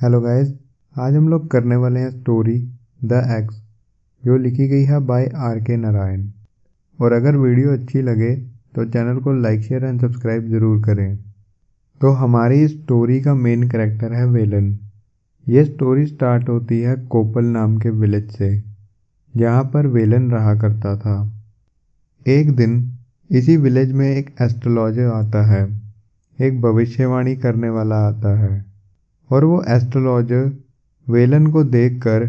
Hello guys, आज हम लोग करने वाले हैं स्टोरी द एक्स, जो लिखी गई है बाय आर.के. नारायण। और अगर वीडियो अच्छी लगे तो चैनल को लाइक शेयर एंड सब्सक्राइब ज़रूर करें। तो हमारी स्टोरी का मेन कैरेक्टर है वेलन। ये स्टोरी स्टार्ट होती है कोपल नाम के विलेज से, जहाँ पर वेलन रहा करता था। एक दिन इसी विलेज में एक एस्ट्रोलॉजर आता है, एक भविष्यवाणी करने वाला आता है। और वो एस्ट्रोलॉजर वेलन को देखकर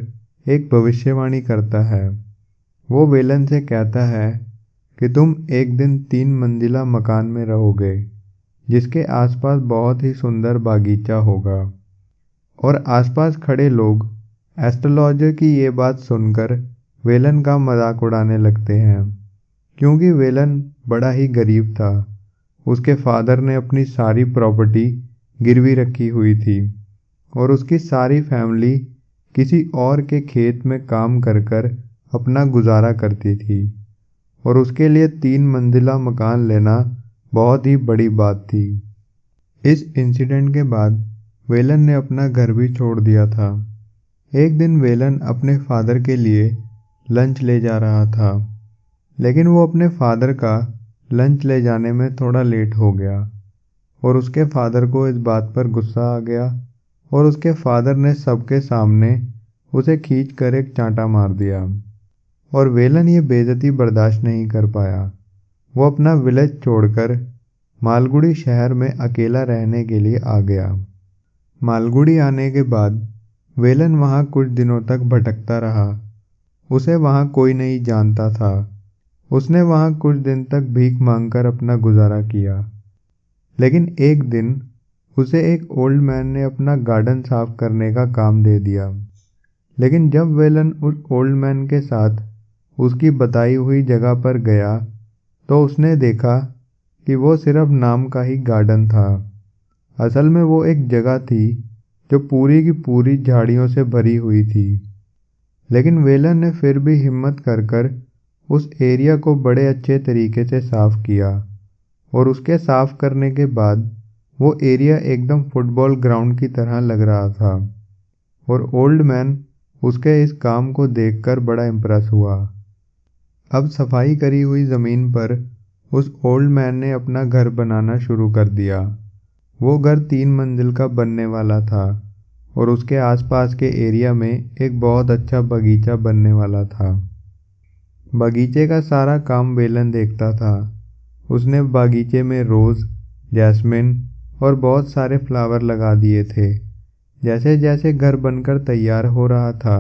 एक भविष्यवाणी करता है। वो वेलन से कहता है कि तुम एक दिन 3 मंजिला मकान में रहोगे, जिसके आसपास बहुत ही सुंदर बागीचा होगा। और आसपास खड़े लोग एस्ट्रोलॉजर की ये बात सुनकर वेलन का मजाक उड़ाने लगते हैं, क्योंकि वेलन बड़ा ही गरीब था। उसके फादर ने अपनी सारी प्रॉपर्टी गिरवी रखी हुई थी और उसकी सारी फैमिली किसी और के खेत में काम कर कर अपना गुजारा करती थी। और उसके लिए 3 मंजिला मकान लेना बहुत ही बड़ी बात थी। इस इंसिडेंट के बाद वेलन ने अपना घर भी छोड़ दिया था। एक दिन वेलन अपने फादर के लिए लंच ले जा रहा था, लेकिन वो अपने फादर का लंच ले जाने में थोड़ा लेट हो गया। और उसके फादर को इस बात पर गुस्सा आ गया और उसके फादर ने सबके सामने उसे खींचकर एक चांटा मार दिया। और वेलन ये बेइज्जती बर्दाश्त नहीं कर पाया। वो अपना विलेज छोड़कर मालगुडी शहर में अकेला रहने के लिए आ गया। मालगुडी आने के बाद वेलन वहाँ कुछ दिनों तक भटकता रहा। उसे वहाँ कोई नहीं जानता था। उसने वहाँ कुछ दिन तक भीख मांगकर अपना गुजारा किया। लेकिन एक दिन उसे एक ओल्ड मैन ने अपना गार्डन साफ करने का काम दे दिया। लेकिन जब वेलन उस ओल्ड मैन के साथ उसकी बताई हुई जगह पर गया, तो उसने देखा कि वो सिर्फ नाम का ही गार्डन था। असल में वो एक जगह थी जो पूरी की पूरी झाड़ियों से भरी हुई थी। लेकिन वेलन ने फिर भी हिम्मत कर कर उस एरिया को बड़े अच्छे तरीके से साफ किया। और उसके साफ करने के बाद वो एरिया एकदम फुटबॉल ग्राउंड की तरह लग रहा था। और ओल्ड मैन उसके इस काम को देखकर बड़ा इम्प्रेस हुआ। अब सफाई करी हुई ज़मीन पर उस ओल्ड मैन ने अपना घर बनाना शुरू कर दिया। वो घर 3 मंजिल का बनने वाला था और उसके आसपास के एरिया में एक बहुत अच्छा बगीचा बनने वाला था। बगीचे का सारा काम वेलन देखता था। उसने बागीचे में रोज़, जैस्मिन और बहुत सारे फ्लावर लगा दिए थे। जैसे जैसे घर बनकर तैयार हो रहा था,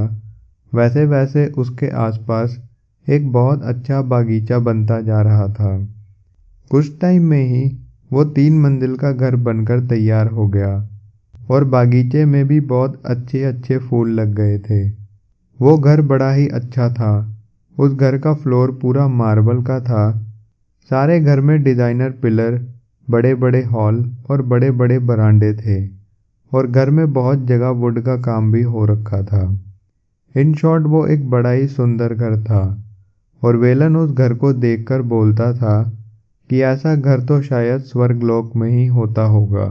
वैसे वैसे उसके आसपास एक बहुत अच्छा बागीचा बनता जा रहा था। कुछ टाइम में ही वो 3 मंजिल का घर बनकर तैयार हो गया और बागीचे में भी बहुत अच्छे अच्छे फूल लग गए थे। वो घर बड़ा ही अच्छा था। उस घर का फ्लोर पूरा मार्बल का था। सारे घर में डिज़ाइनर पिलर, बड़े बड़े हॉल और बड़े बड़े बरामदे थे। और घर में बहुत जगह वुड का काम भी हो रखा था। इन शॉर्ट वो एक बड़ा ही सुंदर घर था। और वेलन उस घर को देखकर बोलता था कि ऐसा घर तो शायद स्वर्गलोक में ही होता होगा।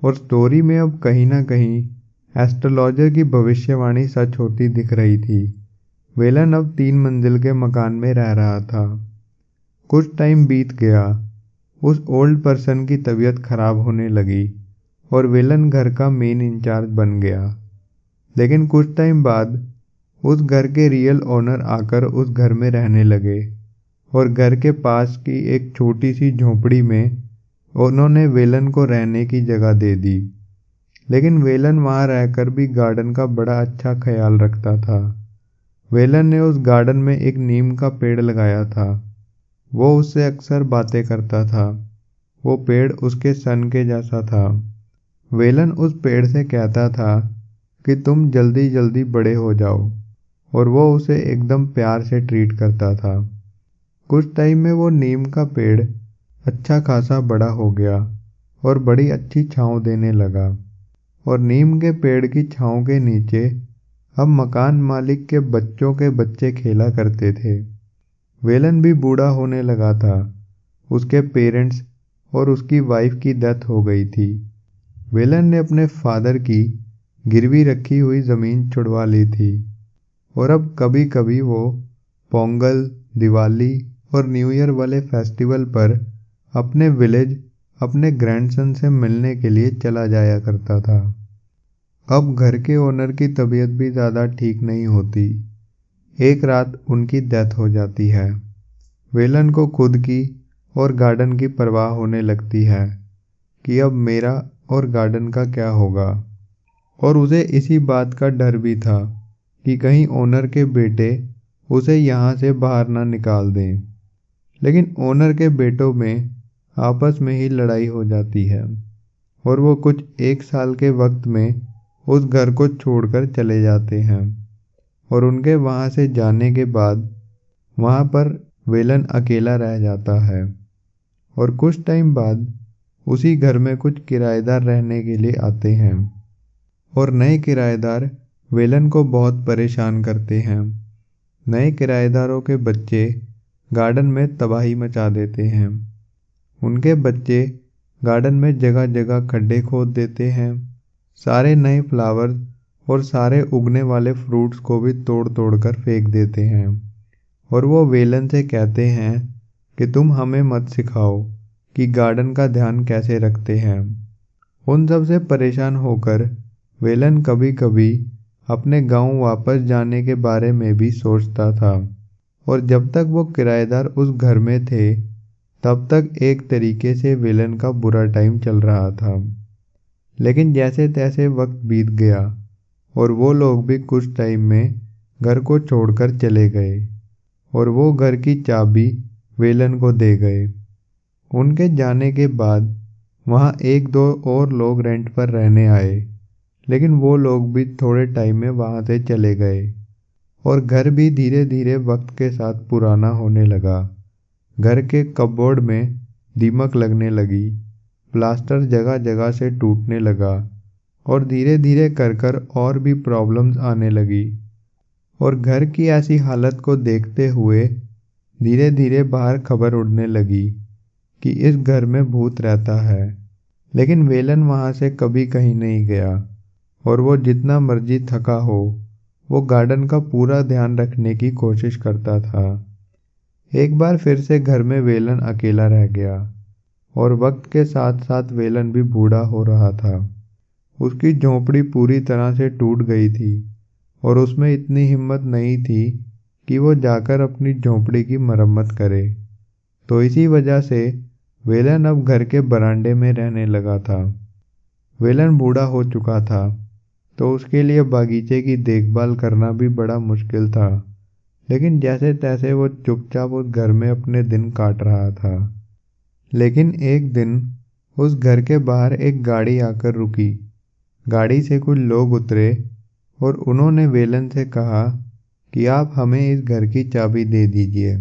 और स्टोरी में अब कहीं ना कहीं एस्ट्रोलॉजर की भविष्यवाणी सच होती दिख रही थी। वेलन अब 3 मंजिल के मकान में रह रहा था। कुछ टाइम बीत गया। उस ओल्ड पर्सन की तबीयत खराब होने लगी और वेलन घर का मेन इंचार्ज बन गया। लेकिन कुछ टाइम बाद उस घर के रियल ओनर आकर उस घर में रहने लगे और घर के पास की एक छोटी सी झोपड़ी में उन्होंने वेलन को रहने की जगह दे दी। लेकिन वेलन वहाँ रहकर भी गार्डन का बड़ा अच्छा ख्याल रखता था। वेलन ने उस गार्डन में एक नीम का पेड़ लगाया था। वो उससे अक्सर बातें करता था। वो पेड़ उसके सन के जैसा था। वेलन उस पेड़ से कहता था कि तुम जल्दी जल्दी बड़े हो जाओ, और वो उसे एकदम प्यार से ट्रीट करता था। कुछ टाइम में वो नीम का पेड़ अच्छा खासा बड़ा हो गया और बड़ी अच्छी छांव देने लगा। और नीम के पेड़ की छांव के नीचे अब मकान मालिक के बच्चों के बच्चे खेला करते थे। वेलन भी बूढ़ा होने लगा था। उसके पेरेंट्स और उसकी वाइफ की डेथ हो गई थी। वेलन ने अपने फादर की गिरवी रखी हुई ज़मीन छुड़वा ली थी और अब कभी कभी वो पोंगल, दिवाली और न्यू ईयर वाले फेस्टिवल पर अपने विलेज अपने ग्रैंडसन से मिलने के लिए चला जाया करता था। अब घर के ओनर की तबीयत भी ज़्यादा ठीक नहीं होती। एक रात उनकी डेथ हो जाती है। वेलन को खुद की और गार्डन की परवाह होने लगती है कि अब मेरा और गार्डन का क्या होगा, और उसे इसी बात का डर भी था कि कहीं ओनर के बेटे उसे यहाँ से बाहर ना निकाल दें। लेकिन ओनर के बेटों में आपस में ही लड़ाई हो जाती है और वो कुछ 1 साल के वक्त में उस घर को छोड़कर चले जाते हैं। और उनके वहाँ से जाने के बाद वहाँ पर वेलन अकेला रह जाता है। और कुछ टाइम बाद उसी घर में कुछ किराएदार रहने के लिए आते हैं और नए किराएदार वेलन को बहुत परेशान करते हैं। नए किराएदारों के बच्चे गार्डन में तबाही मचा देते हैं। उनके बच्चे गार्डन में जगह जगह खड्डे खोद देते हैं। सारे नए फ्लावर्स और सारे उगने वाले फ्रूट्स को भी तोड़ तोड़ कर फेंक देते हैं। और वो वेलन से कहते हैं कि तुम हमें मत सिखाओ कि गार्डन का ध्यान कैसे रखते हैं। उन सब से परेशान होकर वेलन कभी कभी अपने गांव वापस जाने के बारे में भी सोचता था। और जब तक वो किराएदार उस घर में थे तब तक एक तरीके से वेलन का बुरा टाइम चल रहा था। लेकिन जैसे तैसे वक्त बीत गया और वो लोग भी कुछ टाइम में घर को छोड़कर चले गए और वो घर की चाबी वेलन को दे गए। उनके जाने के बाद वहाँ 1-2 और लोग रेंट पर रहने आए, लेकिन वो लोग भी थोड़े टाइम में वहाँ से चले गए और घर भी धीरे धीरे वक्त के साथ पुराना होने लगा। घर के कपबोर्ड में दीमक लगने लगी, प्लास्टर जगह जगह से टूटने लगा और धीरे धीरे कर और भी प्रॉब्लम्स आने लगी। और घर की ऐसी हालत को देखते हुए धीरे धीरे बाहर खबर उड़ने लगी कि इस घर में भूत रहता है। लेकिन वेलन वहाँ से कभी कहीं नहीं गया और वो जितना मर्जी थका हो वो गार्डन का पूरा ध्यान रखने की कोशिश करता था। एक बार फिर से घर में वेलन अकेला रह गया और वक्त के साथ साथ वेलन भी बूढ़ा हो रहा था। उसकी झोंपड़ी पूरी तरह से टूट गई थी और उसमें इतनी हिम्मत नहीं थी कि वो जाकर अपनी झोंपड़ी की मरम्मत करे। तो इसी वजह से वेलन अब घर के बरामदे में रहने लगा था। वेलन बूढ़ा हो चुका था तो उसके लिए बागीचे की देखभाल करना भी बड़ा मुश्किल था। लेकिन जैसे तैसे वो चुपचाप उस घर में अपने दिन काट रहा था। लेकिन एक दिन उस घर के बाहर एक गाड़ी आकर रुकी। गाड़ी से कुछ लोग उतरे और उन्होंने वेलन से कहा कि आप हमें इस घर की चाबी दे दीजिए।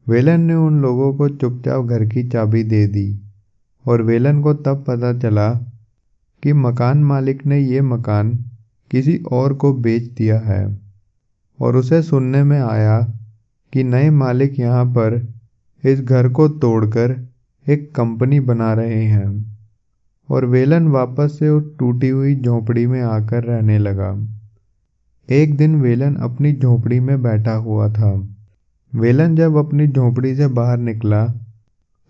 वेलन ने उन लोगों को चुपचाप घर की चाबी दे दी और वेलन को तब पता चला कि मकान मालिक ने ये मकान किसी और को बेच दिया है। और उसे सुनने में आया कि नए मालिक यहाँ पर इस घर को तोड़कर एक कंपनी बना रहे हैं। और वेलन वापस से उस टूटी हुई झोंपड़ी में आकर रहने लगा। एक दिन वेलन अपनी झोंपड़ी में बैठा हुआ था। वेलन जब अपनी झोंपड़ी से बाहर निकला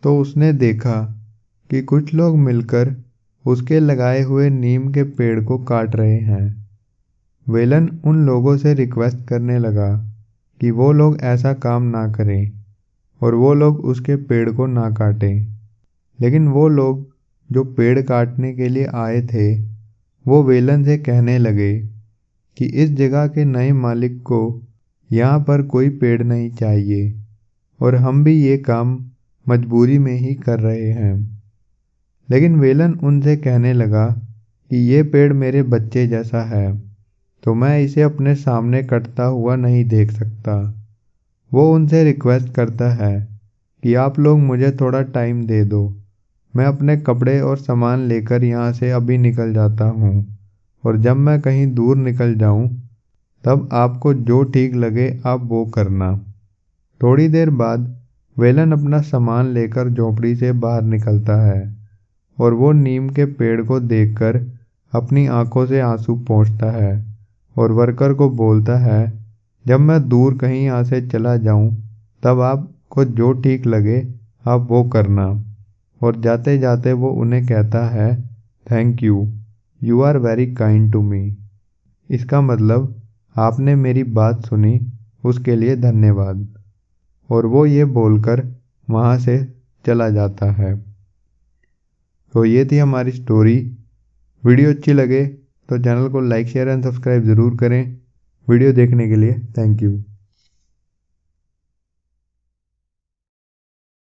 तो उसने देखा कि कुछ लोग मिलकर उसके लगाए हुए नीम के पेड़ को काट रहे हैं। वेलन उन लोगों से रिक्वेस्ट करने लगा कि वो लोग ऐसा काम ना करें और वो लोग उसके पेड़ को ना काटें। लेकिन वो लोग जो पेड़ काटने के लिए आए थे वो वेलन से कहने लगे कि इस जगह के नए मालिक को यहाँ पर कोई पेड़ नहीं चाहिए और हम भी ये काम मजबूरी में ही कर रहे हैं। लेकिन वेलन उनसे कहने लगा कि ये पेड़ मेरे बच्चे जैसा है तो मैं इसे अपने सामने कटता हुआ नहीं देख सकता। वो उनसे रिक्वेस्ट करता है कि आप लोग मुझे थोड़ा टाइम दे दो, मैं अपने कपड़े और सामान लेकर यहाँ से अभी निकल जाता हूँ और जब मैं कहीं दूर निकल जाऊँ तब आपको जो ठीक लगे आप वो करना। थोड़ी देर बाद वेलन अपना सामान लेकर झोंपड़ी से बाहर निकलता है और वो नीम के पेड़ को देखकर अपनी आंखों से आंसू पोंछता है और वर्कर को बोलता है, जब मैं दूर कहीं यहाँ से चला जाऊँ तब आपको जो ठीक लगे आप वो करना। और जाते जाते वो उन्हें कहता है, thank you are very kind to me. इसका मतलब आपने मेरी बात सुनी, उसके लिए धन्यवाद। और वो ये बोलकर वहाँ से चला जाता है। तो ये थी हमारी स्टोरी। वीडियो अच्छी लगे तो चैनल को लाइक शेयर एंड सब्सक्राइब ज़रूर करें। वीडियो देखने के लिए थैंक यू।